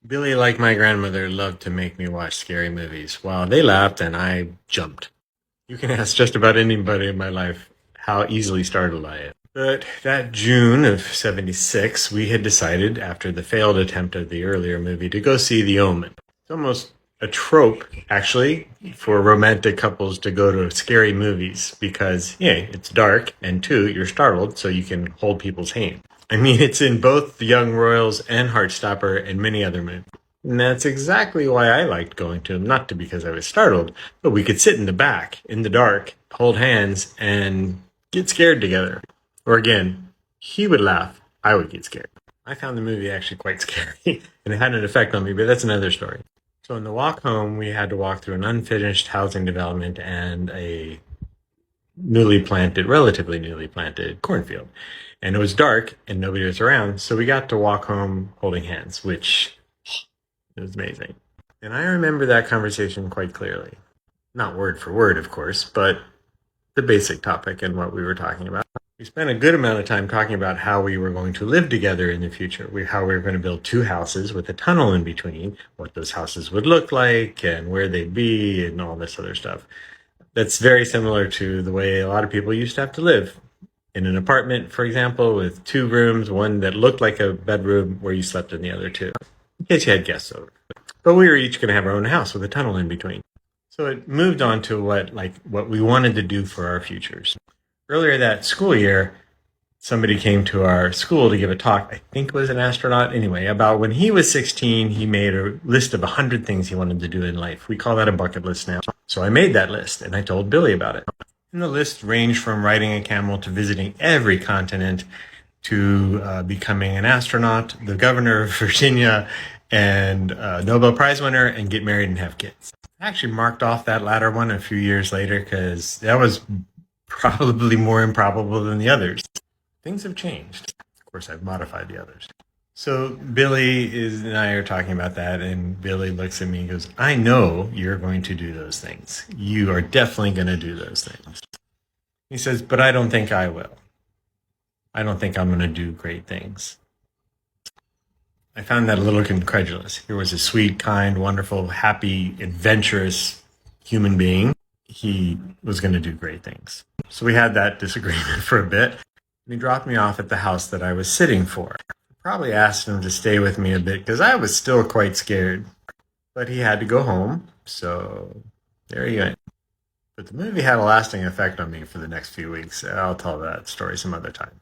Billy, like my grandmother, loved to make me watch scary movies. Well, they laughed and I jumped. You can ask just about anybody in my life how easily startled I am. But that June of 76, we had decided, after the failed attempt of the earlier movie, to go see The Omen. It's almost a trope, actually, for romantic couples to go to scary movies because, yeah, it's dark, and two, you're startled, so you can hold people's hand. I mean, it's in both The Young Royals and Heartstopper and many other movies. And that's exactly why I liked going to them, not because I was startled, but we could sit in the back, in the dark, hold hands, and get scared together. Or again, he would laugh, I would get scared. I found the movie actually quite scary, and it had an effect on me, but that's another story. So in the walk home, we had to walk through an unfinished housing development and a relatively newly planted cornfield. And it was dark and nobody was around, so we got to walk home holding hands, which was amazing. And I remember that conversation quite clearly. Not word for word, of course, but the basic topic and what we were talking about. We spent a good amount of time talking about how we were going to live together in the future, how we were going to build two houses with a tunnel in between, what those houses would look like, and where they'd be, and all this other stuff. That's very similar to the way a lot of people used to have to live in an apartment, for example, with two rooms, one that looked like a bedroom where you slept in the other two, in case you had guests over. But we were each going to have our own house with a tunnel in between. So it moved on to what we wanted to do for our futures. Earlier that school year, somebody came to our school to give a talk. I think it was an astronaut. Anyway, about when he was 16, he made a list of 100 things he wanted to do in life. We call that a bucket list now. So I made that list and I told Billy about it. And the list ranged from riding a camel to visiting every continent to becoming an astronaut, the governor of Virginia, and a Nobel Prize winner, and get married and have kids. I actually marked off that latter one a few years later because that was probably more improbable than the others. Things have changed. Of course, I've modified the others. So and I are talking about that, and Billy looks at me and goes, "I know you're going to do those things. You are definitely going to do those things." He says, "But I don't think I will. I don't think I'm going to do great things." I found that a little incredulous. Here was a sweet, kind, wonderful, happy, adventurous human being. He was going to do great things. So we had that disagreement for a bit. And he dropped me off at the house that I was sitting for. I probably asked him to stay with me a bit because I was still quite scared. But he had to go home, so there he went. But the movie had a lasting effect on me for the next few weeks. I'll tell that story some other time.